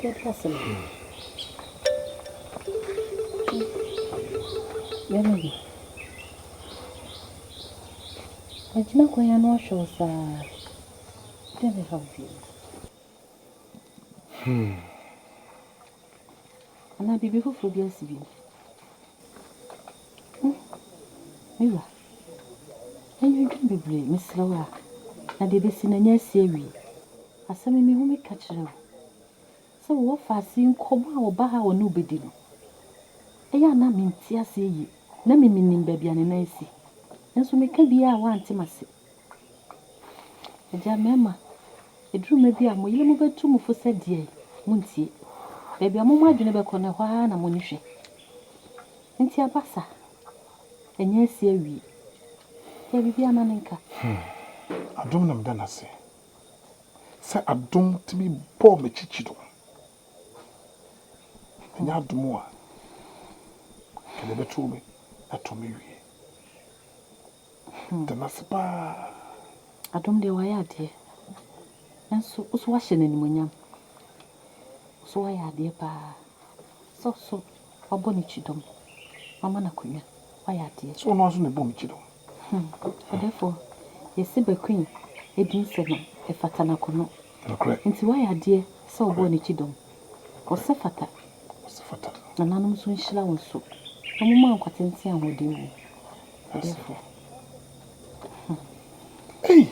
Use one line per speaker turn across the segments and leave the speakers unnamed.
Get hustle. Yummy. I do not go and wash your side. Let me help you. And I'll be before for the SB. Mira, and you don't be brave, Miss Lola. And they be seen a near series. I saw me who may catch her. So what fast seeing Coma or Baha or nobody. I am not mean tear say ye. No me meaning baby and I see. And so make be I want to myself. A jam mamma. A drew maybe I'm will move to move for said ye. Munty. Baby, I'm more never corner why I'm on you. And tia bassa. And yes, here we. Here we be a maninka.
I don't know then I say. Say I don't to be poor me chichido. And you have to more. Can never told me that to me. The Nasipa.
I don't know why I did. And so was washing in Munyam. So I had dear pa. So, a bonichidom. Mamma Queen. Why I did.
So no on the bonichido.
Therefore, a Siber Queen, a dinseven, a fatanacono.
Correct.
And why I dear so bonichidom. Or Sefata.
Sefata.
And I'm soon shall so. A woman got in Siam with you. Therefore.
Hey!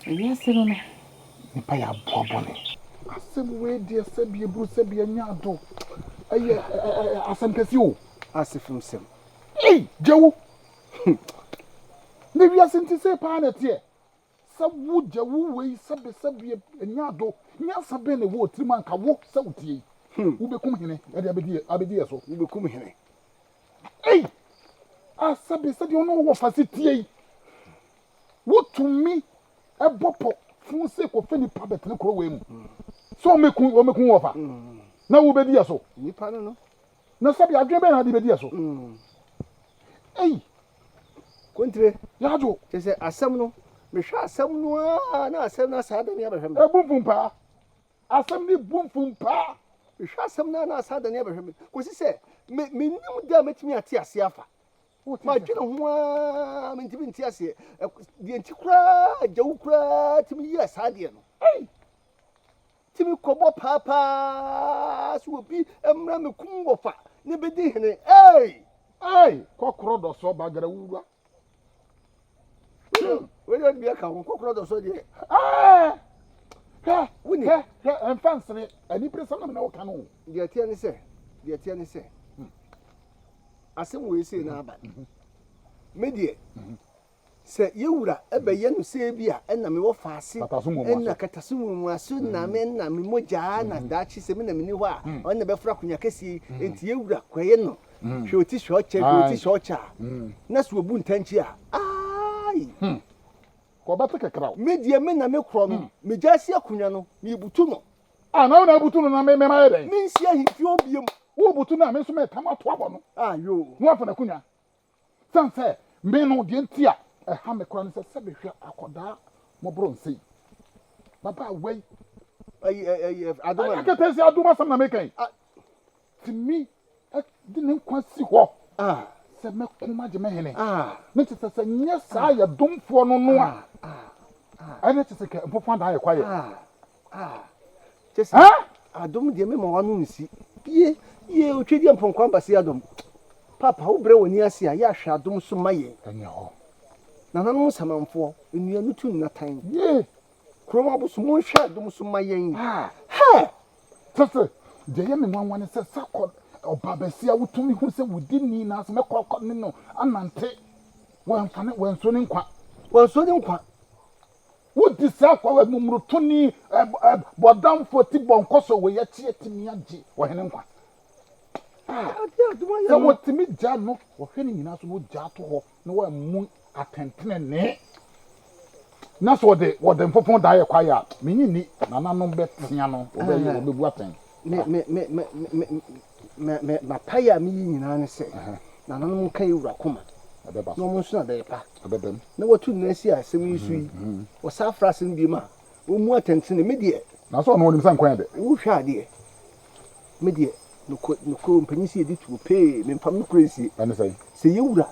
Yes, sir.
Nipaya Boboni. I said, where dear Sebia Bruce Sebia Nyado. I sent you.
As if from Sim.
Hey, Joe! Maybe I sent to say, Panet here. Some wood Joe way Sebia Nyado. Nyasa Bene wood, Trimanka walk Sauti. Who become him at Abedia so.
You become him.
Hey! I said, you know what facility. What to me a boppo for sake of any puppet no crow. So make offer. Now we be so.
You pardon no?
No sabi I dream I be so. Hey,
country,
Yajo,
they say a seminal. Me shall some no, no, 7 hours had any other him.
a boom from pa. Assembly boom from pa.
Me shall some no, had any other him. Because he said, me no damage me at Tiasiafa. My general, I'm into Tiasia. The antiqua, Joe, to me, yes, I did. Hey, Timmy Cobo Papa will be a Mramacumbofa. Never did. Hey,
hey, cockroach or so bagger.
Where don't be a cockroach or so dear.
Ah, yeah, and fancy, and he press on no canoe.
The Tiani say, I say, we say now, but media say you would ever yen say beer and I will fast and a catasum was soon a men and Mimojana that she said, Minua on the Befrac Yakesi and Yura Quayeno. She will teach her short Nas will boon tentia. Aye,
Cobatica crowd.
Media men a milk from Mejasia Cunano, Mibutuno.
I know no Butuno, I made my day.
Means here he fiobium.
Who Butuna makes me come out to
Ah, you.
no for the Cunha. Some say, men no dientia, a hammer crown is a sabbath, a coda, more bronzy. Papa, wait. I don't know. I do my son making. To me, I didn't quite see what.
Ah,
said Macuma Jemene.
ah,
Mrs. Yes, I don't for no more. I let us take a profound eye quiet.
just I don't dear me one see. Ye, Uchidi from Quambasiadum. Papa, who brew near Sia, Yasha, don't so my ye.
And you
None knows a for in your new tune time.
Yea,
Chroma was more shot, don't so my yen.
ha,
Ha!
sister, the young one is a sackcot or Babasia would to me who said we didn't need us, make cotton, no, and Nante. When soon in quack.
Well, so don't quack.
Would this sackcot with Mumrutuni, but down for Tibon Cosso, where yet to me and G, or Henenqua. So what to me, Jano, or Henning in us would jato, no one moon attention, nay. That's what them for die quiet, meaning, Nana no bet piano, or the weapon.
My paya meaning, I say, Nana can you rakuma. No one's not there, pa.
Them.
No, what two Nessia, semi sweet, or Safras in Bima, Umu attention media.
Na so no nim san kwan de.
Wo hwa de. Media no mpanyisi edi to pay me mpam no crazy.
Ane say.
Se yewura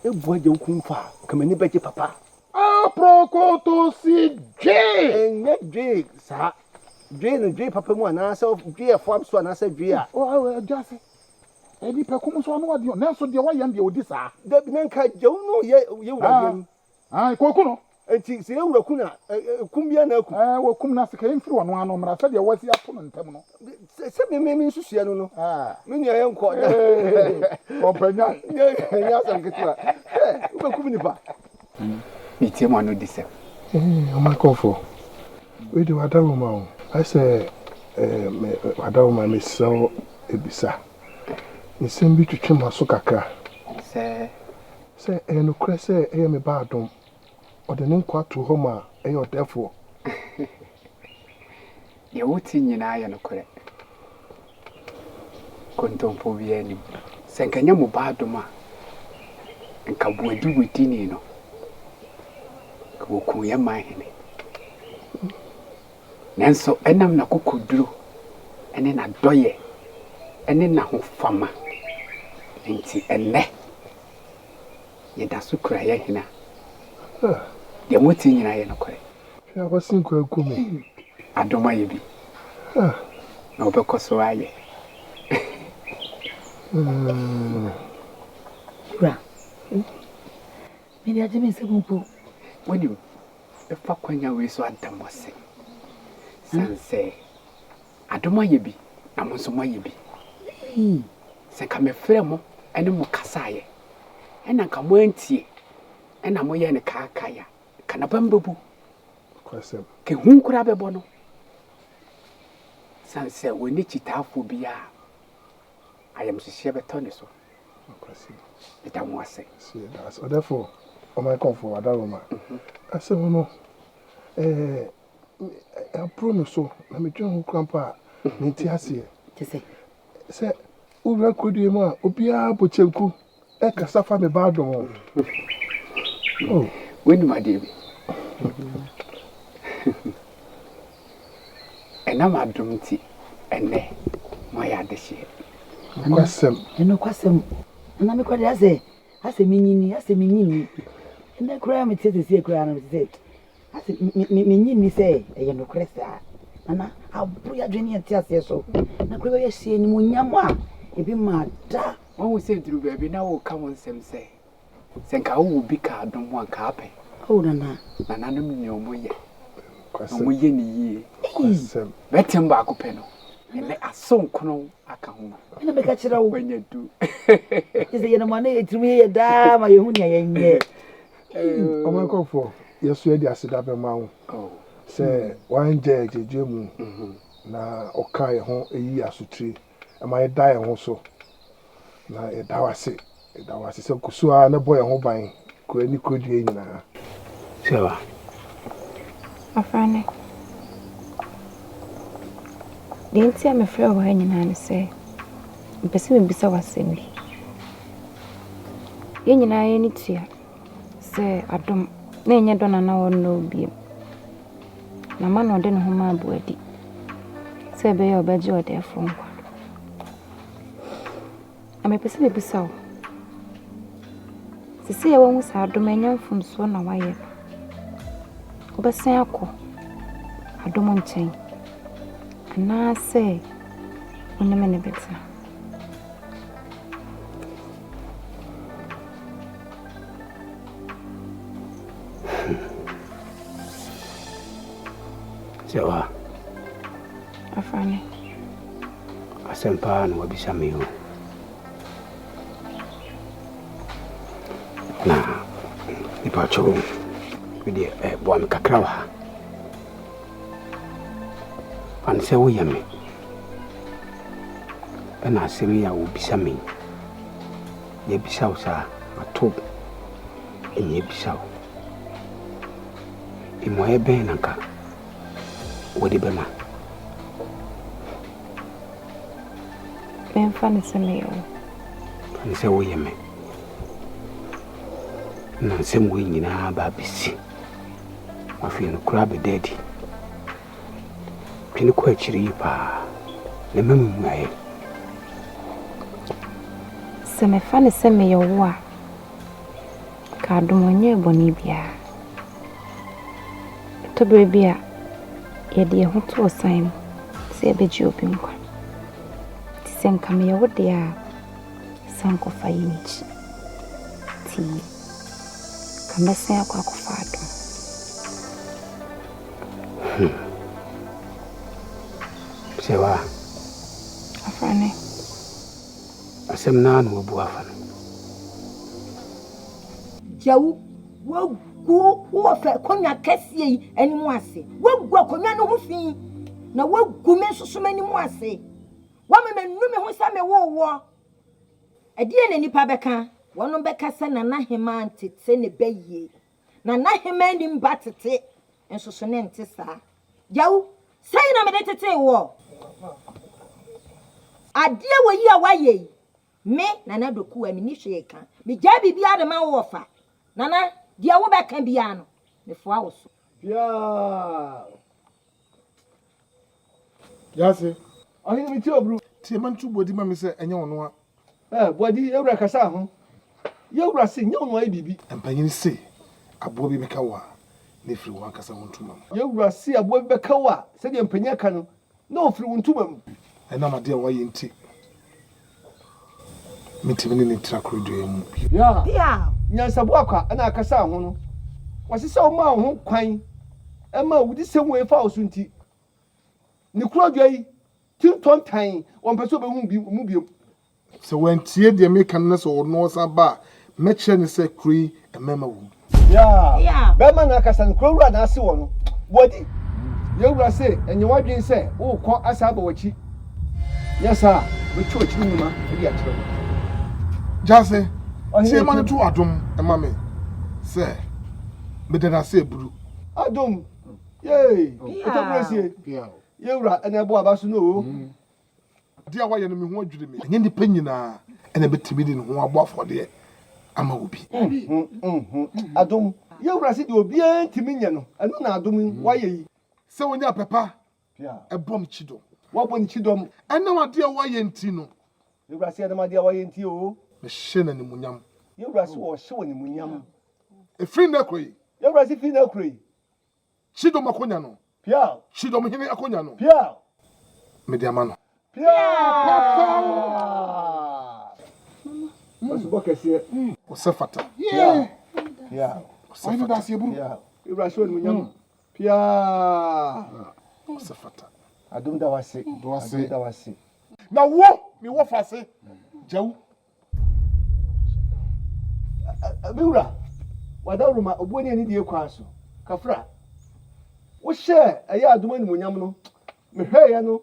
ebu agye kumfa kamani beje papa.
Ah prokoto si J.
Enye J sa. J no J papa mu ana sa J afo abso ana sa J a.
Oh just edi pe kum so no ade na so de wa yam de odi sa.
Da bi nanka jew no yewura dem.
Ah koku no.
Enti se yewura ku na kum bia na ku.
Wo kum na se ka mfiri wono ano mra se de wasi ato no ntem no.
Se me nsusua no. Me nua ye nko.
Kompanya.
Ya sam ketwa. Wo kum ni ba.
Ni tie mo no disem.
O ma konfo. We do adawo ma o. I say me adawo ma me so ebisa. Ni sembi twetwe ma so kakra. Se no krese me ba adom. Ode ne nkwa to ho ma odefo.
Ye wuti nyina ye no kore. Kontompo bi ani. Se nkanya mo ba adom a. Nka buadi witini no. Ko ku ye ma hene. Nanso enam na kokoduro. Ene na doye. Ene na ho fama. Nti enne. Ye da so kura ye hena. Ya moti nyina ye no kore.
Ya wasin ko akumi.
Adoma ye bi. Na obekoso aye.
Ra. Me dia je me se kumpo.
Woni e fa kwanya we so adamose. Sanse. Adoma ye bi, na mo so mo ye bi. Se ka me frɛ mo, ene mo kasa ye. Ena ka mo antie. Ena mo ye ne ka ya. Kana bambebu.
Kwasem.
Ke hun kura bebo no. Sanse woni chitafo bia. Ayam hihye betone so.
Kwasem.
Eta mo ase.
See that's therefore o my comfort adawoma. Asem no apro so na me twen ho krampa me ti ase.
Tese.
Se ura kodie mu a obia bochenku e kasa fa me ba dom. Oh,
Woni ma de bi. Ena ma dum ti ene mo ya de hye.
kwasem.
Eno kwasem. Na me kwade ase minyini. Ende kura me tete kura na me tete. Ase minyini se e no kresa. Ana abu ya dwene ati ase so. Na kura ye hye ni munyam a ebi ma da.
Won se duru ba bi na wo ka won sem se. Se nka wo bi ka dum wan ka ape.
O nana.
Nana no mi omo ye.
Kwasem.
Omo ye ni yie.
Kwasem.
Betem ba ko pe no. Ene asonkono aka ho.
Ina be ka kira wo.
Wanya du.
Tese ye no mane etumi ye da ma ye hu nya ye nye.
O my comfort. Yesu e di asida be ma wo.
Oh.
Se wan jeje mu. Na oka ye ho eyi asutri. Ama ye da ye ho so. Na e da wase. E da wase se kusu a na boy ho ban. Ko ani kodie nyina.
Sewa.
Afane. Denti me frɛ wo ha nyina ne sɛ mpɛsɛ me bisa wasɛm bi. Ye nyina ye ni tua sɛ adom na enye dɔ na wo no biem. Na ma no de ne ho ma abuadi. Sɛ be ye obagye odefo nkwa. Amepɛsɛ me bisa wo. Sisi ye wo hu sa adom enya mfomso na waye. Obesan akọ adom nkyɛn. Na say onye me beta
Sewa.
Afane
Asempa no wabisa me ho. Na ipacho we bo me kakra wa. An se wo yame. Ana asemi ya wo bisa me. Ye bisa wo sa ato. Enye bisa wo. Imo ebe nanka. Wo de bema.
Fane se me yo.
An se wo yame. Na se mo nyina ba bisi. Afi no kura be daddy. dwene kɔ akyiri yi paa na mamu mmuaeɛ
sɛ mefa ne sɛ meyɛ wo a ka adom ɔnyɛ bɔne biara ɛtɔberɛ bi a yɛde yɛ ho too san mu sɛ yɛbɛgye obi nkwa nti sɛ nka meyɛ wo deɛ a sɛ nkɔfa yɛ n'akyi nti ka mɛsen akɔ akɔfa adom
sɛ wa
afra ne
asɛm naa na wabu afa no
Jawu wo fa konwa kɛseɛ yi animu ase wagu akonwa no ho fi na wagu me nsoso manimu ase wa me menu me ho sɛ me wo ɛdeɛ na nipa bɛka wɔno bɛka sɛ na nahema ntete ne bɛyie na nahema ni mba tete nsoso ne nte saa Jawu sɛn na me de tete wo adeɛ wɔ yi a wayɛ me na na doku a me ni hwɛ ka me gya bibia de ma wo fa nana dia wo bɛka bia no me foa wo so
Yase ɔhene mi ti obru
tie man tu bodi ma me sɛ ɛnyɛ wono
bodi ewura kasa ho yewura se nyɛ wono ayi bibi
empanyin se abo bi bɛka wa ne firi wo ankasa wo ntuma mu
yewura se abo bi bɛka wa sɛ de empanya ka no na ofiri wo ntuma mu
ɛna ma de wa yɛ nti mitimi ne tra krodo mu
ya nyansabo akwa na akasa ho no wasisa wo ma ho kwan ɛma wudi sɛm we fa wo so nti ne krodo yi tinton tan wɔn pɛ so bɛhu bi mu biom
sɛ wantie de me kan na sɛ wo no sa ba mɛkyɛ ne sɛ kroi ɛmɛma wo
ya bɛma na akasa ne krowura na ase wo no bodi yewura se enye wadwen sɛ wo kɔ asa ba wachi yesa betwa wachi numa ebi akyerɛ
Jase tie man to adom ɛma me sɛ mede na sɛ buru
adom yey otabrasie yewura ena bo aba so no
dia wa yɛ no me ho adwure me ɛnyɛ nipa nyinaa ɛna betimi de ne ho abo afɔde ama obi
adom yewura se de obi antimi nyɛ no ɛno na adom wa yɛ yi
sɛ wonya papa ɛbɔm chidom
wa bɔ ni chidom
ɛna wa de wa yɛ nti no
yewura se ɛna de wa yɛ nti o
me hye na nimunyam
yewura se wo hye woni munyam
efiri na kroi
yewura se fi na kroi
chidom akonya no chidom hene akonya no me de ama no
Osu bokese
o se fata
o da se buru yewura se woni munyam
o se fata
adom da wase
na wo mi wo fase jawu
Biura wadawruma obuoni ani die kwa so kafra wo hye aye adoma ni monyam no mehwe ya no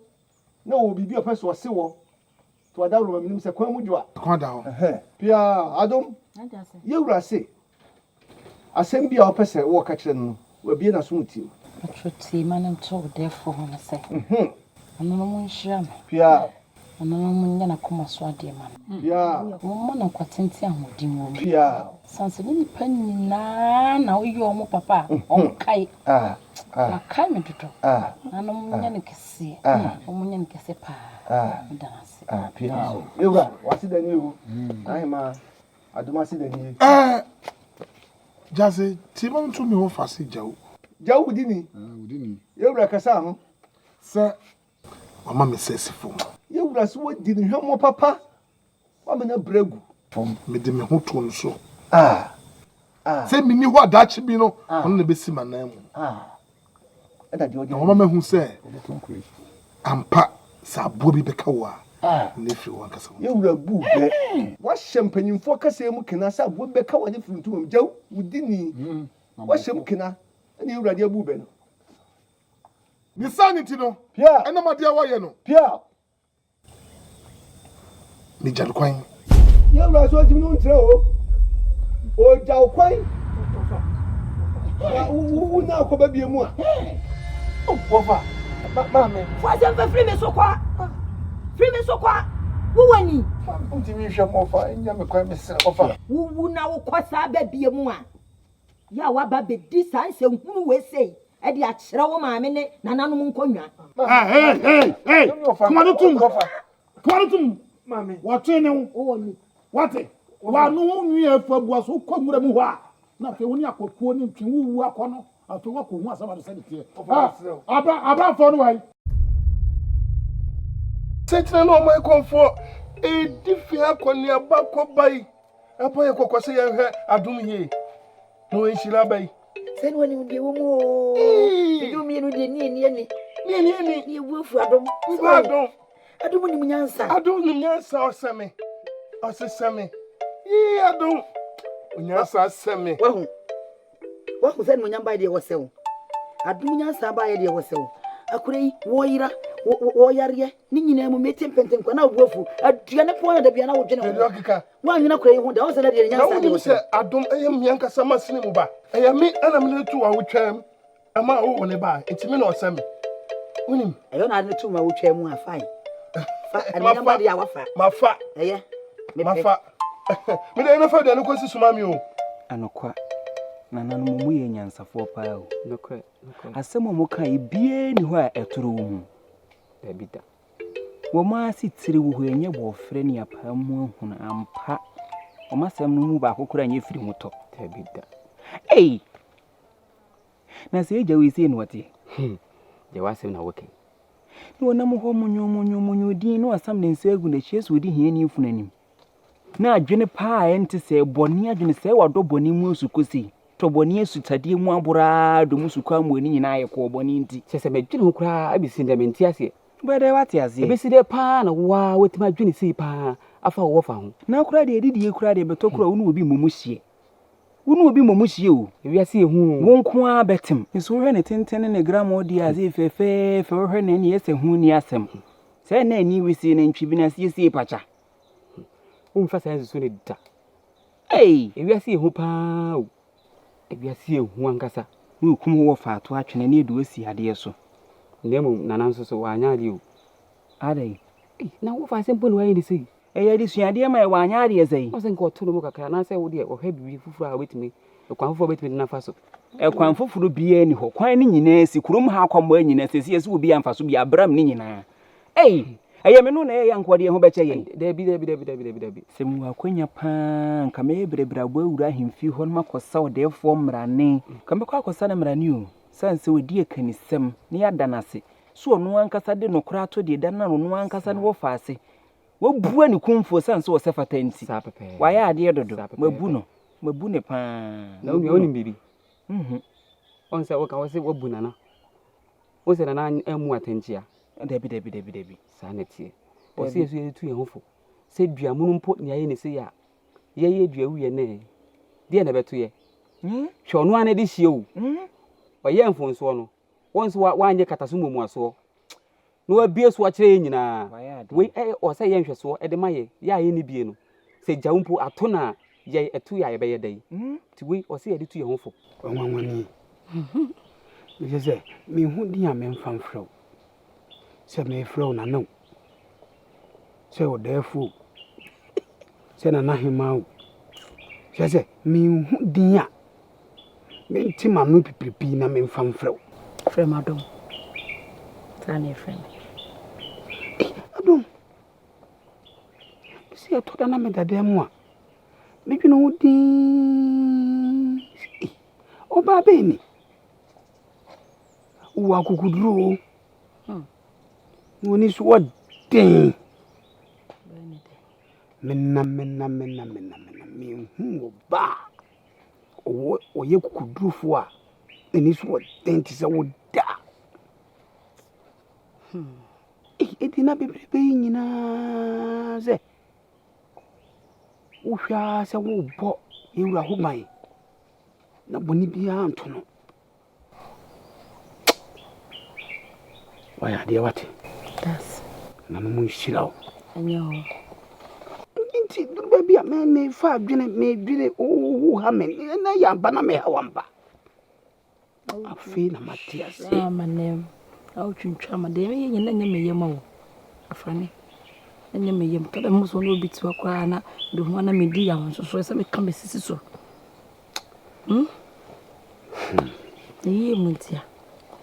na wo bibi opeso ose wo to wadawruma minim se kwan mudwa
kwan da ho
pia adom yewura se asem bia opese wo ka kire no wa bie na so muti
atwoti man nto defo ho na se ano no munhira no
pia
ano no munya na koma so ade man
pia
mo na kwatenti ahodi mo
pia
sanse ni panina na oyo mo papa onkai akai me dodo ano munya ne kese munya ne kese pa danse
pia yewura wasi dani ewu ahima adoma si dani
Jase ti man to me ho fase jawu
udini yewura kasa ho
sɛ mama me sɛ sifo
yewura so wodi ne hwemo papa wa me na bregu
me de me ho to no so sɛ mini ho adachi bi no ɔno na besi manan mu
ɛda de odi
na mama hu sɛ ampa sa abo bi bɛka wa ne firi wa kasa
yewura bu be wa hyempanyimfo kasa mu kena sa abo bɛka wa ne firi ntumam jaw udini wa hyem kena ne yewura de bu be no
ni sanity no
pia
ɛna ma de wa yɛ no
pia
ni jalkwan
yewura so timi no ntre o jalkwan wu na akoba bie mu a wofa
mame fwaze mfa free me so kwa wo wani
ntimi hwe mofa nya me kwan me sere ofa
wu na wo kosa ba bie mu a ya wa ba be di sanse hunu we sei e de akyerɛ wo maame ne nananom nkonnwa
Hey, come on tum. Mami. What in you? What? Wa no nwi afa buaso komura mu ho a. Na fe woni akokuo ni ntwe wuwu akono. Ato wa ko hu asaba de sɛ tie. Aba fo no wai.
Setre no my comfort. E difi akoni abakɔ bai. Apa ye kokose ye hwɛ adom yie. No enhyira bai.
Sɛ no ni de wo mu. E do mi no de ni. Ni wufu adom. Adom ni munyansa.
Adom ni munyansa oseme. Oseseme. Adom. Munyansa seme.
Wahu sɛ no nyamba de wosew. Adom munyansa ba ye de wosew. Akure yi wo yira wo yare ni nyina mu metem pentem kwa na wufu. Aduane po na da bia na wo dwene ho. Wa nwina kure yi ho da wo sɛ na de nyansa de wosew.
Adom eye munyanka sama sene mu ba. Eye me ana me tu wa wo twam. Ama wo woni ba. Entimi na oseme. Unim.
Eyo na tu ma wo twam mu afai. Nyamba de awafa.
Mafa.
Eye.
Mafa. Me de na fa de no kosi suma mi o.
Anokwa. Nananom mu ye nyansafo paa o. Nokwa. Asɛm mo kan ibie ni ho a ɛtoro wo mu. Dabida. Wo ma si tiri wo ho enye bo frɛ ni apam mu ahuna ampa. Wo ma sɛm no mu ba akokora nye firi mutɔ. Dabida. Ei. Na se eja we se no wate. Je wasɛm na woke. Ni wona mo ho munyo din no asam ne nsa egu na Yesu di hia ni funanim. Na adwene paa ente sɛ bɔne adwene sɛ wadɔ bɔne mu sukosi. To bɔne asutade mu abura do mu sukwa mu ani nyina ayɛ kɔ bɔne nti. Sɛ madwene ho kra abisi ndɛ menti ase. Bɛdɛ wate ase. Ebisi dɛ paa na wa wetima adwene sei paa afa wo fa ho. Na kra de edidie kra de beto kra wo no obi momu hie. Wo no obi momu hie o. Ewiase ehu wo nko a betem. Nso hwɛ ne tenten ne gram odi ase fefe fe hwɛ ne ne yɛsɛ hu ni asɛm. Sɛ na ani wisi ne ntwi bi na sie pacha. Umfa science so ne da. Ei, ewiase ehu paa o. Ewiase ehu ankasa. Wo kum wo fa to atwene ne edu asi ade so. Ndemu nana nso so wanya ade o. Ade. Na wo fa sempo no waye ni sei. Eya di suade ma e wanya ade sei. O se nko to no mu kakra na se wo de wo hwa bibi fufuru a wetimi. Ekwan fufuru betimi na fa so. Ekwan fufuru bia ni ho. Kwan ni nyina si kurom ha akwambo nyina sesi esi wo bia mfa so bia abram ni nyina. Ei. Eye me no na ye yankode ho beche ye. Dabi. Semu akonya pa nka me brebra bo awura himfi ho ma kosa odefo mrane. Ka me kwa kosa na mrane o. Sanse odi akanisem ne yada nase. So onu ankasa de nokora to de dan na onu ankasa ne wo faase. Wo bua ni kumfo sanse wo sefata nti. Wa ya ade dodo. Mabu ne pa. Na oni bibi. Onse wo ka wo se wo bu nana. Wo se nana emu atenchia. Dabi. Sanity. O se yesu yetu ye hofo. Se dua munumpo ne aye ne se ya. Ye dua wu ye ne. De na beto ye. Hwe ono ane de hie o. O ye mfonso no. Wonso wa anye kataso momu aso. No abie so akire nyina. We o se ye nhweso e de maye. Ya ye ne bie no. Se jawumpo ato na ye etu ya ye be ye dai. Ti we o se ye de tu ye hofo.
Wanwani. Me se me hu di amemfam frɛw. Se me frɛw na no. Se o defo. Se na hima o. Se me hu di a. Me ntima no pipipi na memfam frɛw.
Frɛm adom. Tane frɛm.
Adom. Se to da na me dade mu a. Me dwene ho din. O ba be ni. Wa kukuduro. Woni so den. Menna. Me hu ba. O ye kukuduro fo a. Eni so den ti se wo da. Edina bebrebe nyina ze. Wo hwa se wo bo ewura ho mai. Na boni bia anto no. Waya dia wate.
Das.
Na no mun shirawo.
Anyo.
Nti durba bia me fa adwene me dwene o ha me na ya ba na me ha wamba. Afi na Matias.
Manem. Au twintwa ma de me nyina nya me yema wo. Afane. Nya me yem to da mo so no bitu akwa na de ho na me di ya won so se me ka me sisi so. Yi muntia.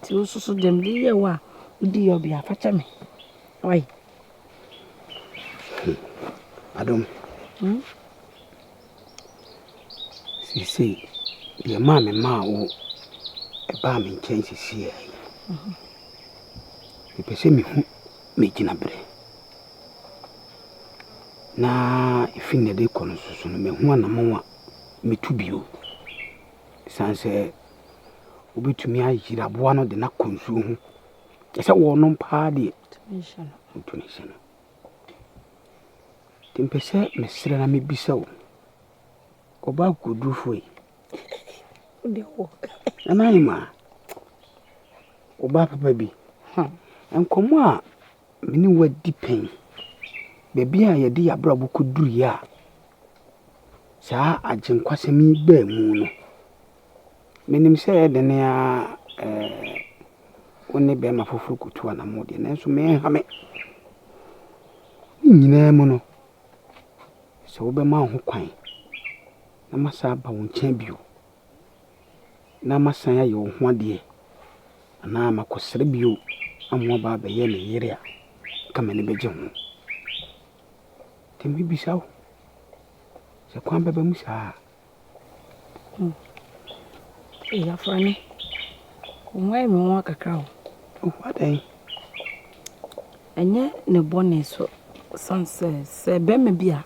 Ti o so dem de ye wa udi yo bia fa cha me. Oi.
Adom. Sisi ye ma me ma wo e ba me nchen sisi ai. Ipese me hu me gina bre. Na ifine de kono susu no me hu anamo a me tubio. Sanse obetumi ayira boa no de na konsu hu. Ese wo no mpa de tunisia no. Timpese mesira na mebisa wo. Oba godufo yi.
Ode wo.
Anaima. Oba papa bi. Enkomo a meni wadi pen. Bebi a yedi abrabo koduru ya. Saa agenkwasemi ba mu no. Menim se de ne a woni be ma foforo kutu ana mode nanso me ha me. Nyina mu no. So be ma ho kwan. Na masa ba won kyan bio. Na masan ya yo ho ade. Ana makosere bio amwo ba be ye ne yire a kama ne beje ho. Temi bisawo. Se kwan bebe musa.
Ya frani. Onwai me won kakra o.
What day?
Enye ne bone so sanse se be me bia.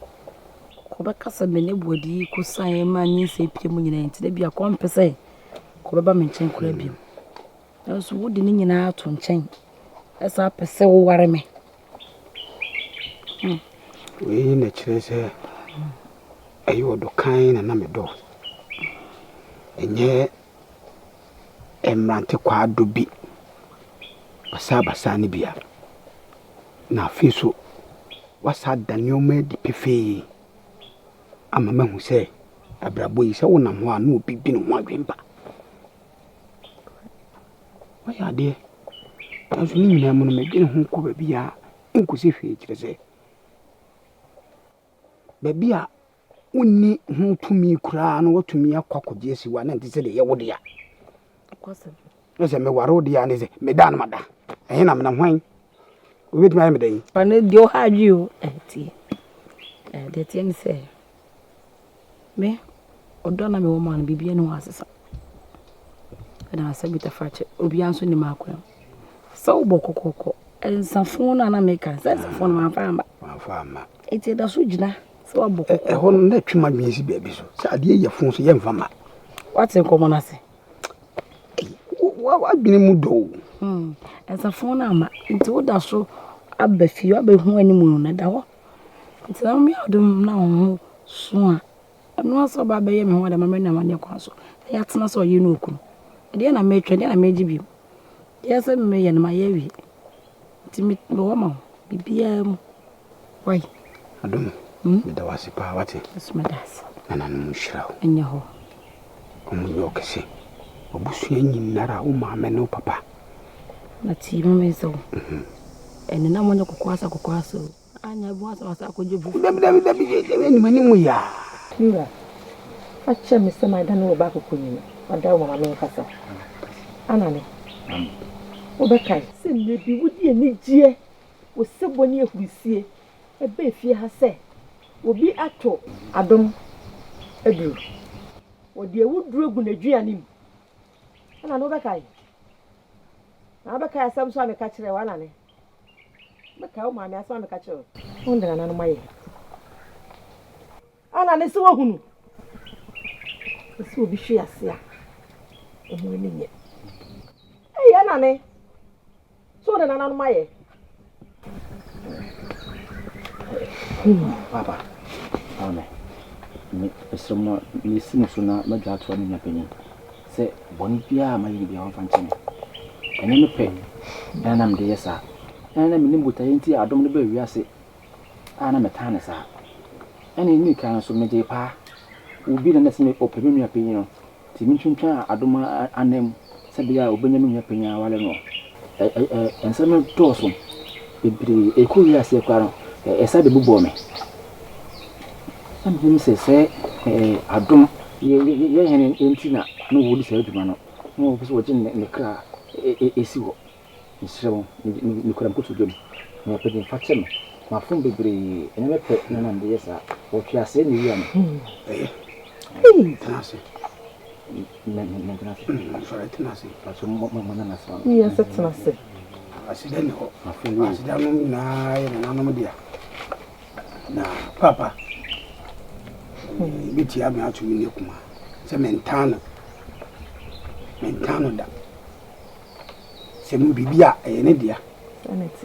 Ko be kasa me ne bodi ko san ma nyi se pie mu nyina nti de bia ko mpese ko be ba me nchen kura biem. So wodi ni nyina ato nchen. Esa pese wo ware me.
We na kire se ayo do kan na me do. Enye emrante kwa do bi. Basa ni bia. Na fiso wasa danioma di pefe. Ama mahu se abrabo yi se wonam ho a na obi bi no ho adwemba. Waya de. Aso ni nyina mu no medwene ho ko ba bia enkosi hwe kire se. Ba bia wonni ho tumi kura no watumi akwakoje si wa na ntise de ye wode ya.
Kwase.
Ese me waro de ya ne se me da na mada. Ehe na me na hwan. Obi tumi me dan.
Pa ne dio ha dwi o. Ti. De tie ni se. Me odo na me wo man bibia no asesa. Na asabi ta fache obi anso ni makwa. So bokokoko. Ensafo na me ka. Ensafo na mafamba.
Mafamba.
Eti da so gina. So bokokoko.
Ho na twima dwensi baabi so. Sa ade ye fon so ye mfama.
What's in common ase?
Wa adwene mu do.
Ensafo na ma. Nti wo da so abafio abahu animu na da ho. Nti na me adum na ho so a. Anu aso ba be ye me ho da mama na ma ne kwa so. Ya tena so ye no okunu. De na me twa de na me gibi. Ya se me ye na ma ye wi. Nti me wo ma bibia mu. Wai.
Adum. Me da wasi pa wate.
Smadas.
Na no mushrawo.
Enya ho.
Omu yo kese. Obusu nyinara o ma me no papa.
Na ti mama so. Ene na mo ne kokwasa. Anya bu asa akoje bu.
Dabi ni mani mu ya.
Nura. Acha me se ma da no ba kokonyi. Ada wo mama me kasa. Anane. Wo be kai. Se ne bi wudi ani gie. Wo se boni ehurusie. Ebe fie ha se. Obi ato adom eduru. Odi ewuduru egu na duanim. Ana no be kai. Na be kai asam so ameka kire wa nane. Be kai o ma me asam ameka kire. Won de na no maye. Ana ne se wo hunu. Se obi hwe ase a. Omo ni nye. Ana ne. So de na no maye.
Papa. Amen. Me esromo ni simuso na madwa to na nyapeni. Se boni bia ma yi bia won fanche. Ene me pe. Na me de yesa. Na me ni mbuta yenti adom ne ba wiase. Ana me tane sa. Ene ni kan so me de pa. Ubi na se me opemi nyapeni no. Ti mi twintwa adom anem se bia obenya me nyapeni awale no. Enseme toso. Bibiri eko wiase kwa no. Esa de bubo me. Am se adom ye hene entina no wodi se aduma no. No bi so wodi ne kra esi wo nsrewo ni kora mkoto dwom na pedi fache no ma fon bebre ene mepe na na de yesa wo twa ase ni wi am
Tenase. Sorry, tenase.
So mo na na so
Yes, tenase.
Asidani ho. Asidani na ye na no dia. Na papa. Biti ya me atumi ne kuma. Se mentano da. Se mu bibia e ne dia.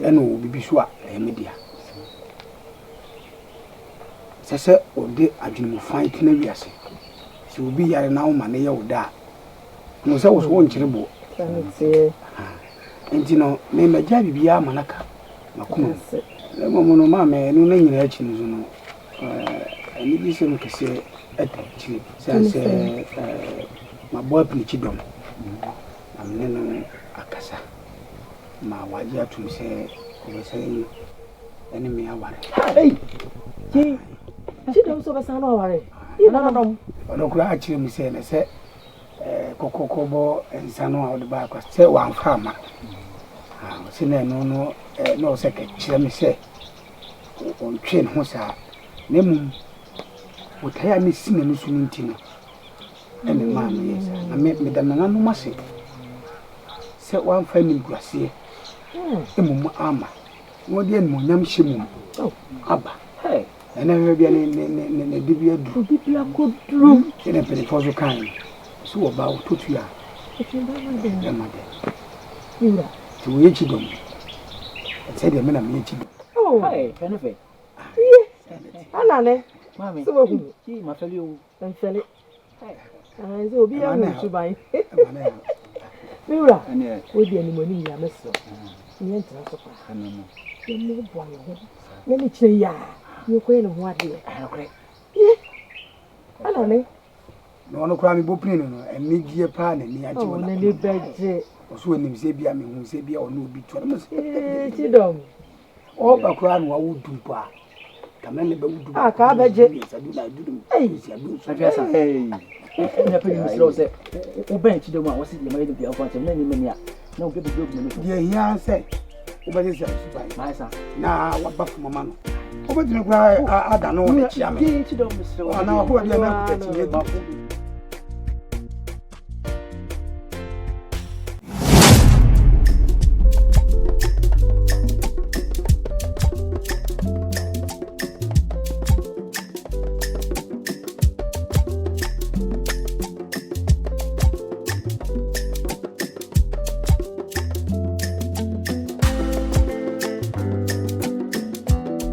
Eno bibi so a e me dia. Se ode adwumu fight na wiase. Se obi yare na wo ma ne ye wo da. No se wo so won kire bo. Enti no me magya bibia manaka. Makuma. Le momo no ma me no na nyina achi no no. Ani bi se no kese etachi. Se ma bo apni chidom. Amne no akasa. Ma waji atum se ko se eni me aware.
Hey. Chidom so be sanu aware. No.
Ono kura achire mu se ne se kokokobo ensano a ode ba kwa se wan fama. Se na no no se ke chire mi se on twen ho sa na mum otaya ne sina no sunu ntino ene ma me yesa na me da na no ma se wan fa ni guase emum ama wo de en nyam hyemum aba ene we bia ne bibia du
Bibia ko drum.
ene pele fozo kan so wo ba ototu ya
Yura.
tu ye chidom se de me na me chidom
Oh,
hey fenefe
Anane.
mami
So hu.
ki ma feli o
Enfele. So obi ya mu tuban.
ene
Yura.
ene
Odi animoni ya meso. Ni entra so pa.
ano no
Ni bo ayo ho. Ni ni kire ya. Ni ko ye no ho ade.
kore
Anane.
no ono kura mi bopini no eni gie pa na ni aji
Oh,
wona
na ni beje.
oso enim se bia me hu se bia ono obi to na
Chidom.
o ba kura no wo du pa kamel le ba wudu
Ka beje.
Hey,
afiasa hey nya pe ni sro se o ben chidom a wasi de ma de bia kwa chem na ni mania na o be be no
dia hia se o ba se su bai
maisa
na wa ba fu mama no o ba tini kura ada no o chia me
chidom sro
ana ho bia na ku tachi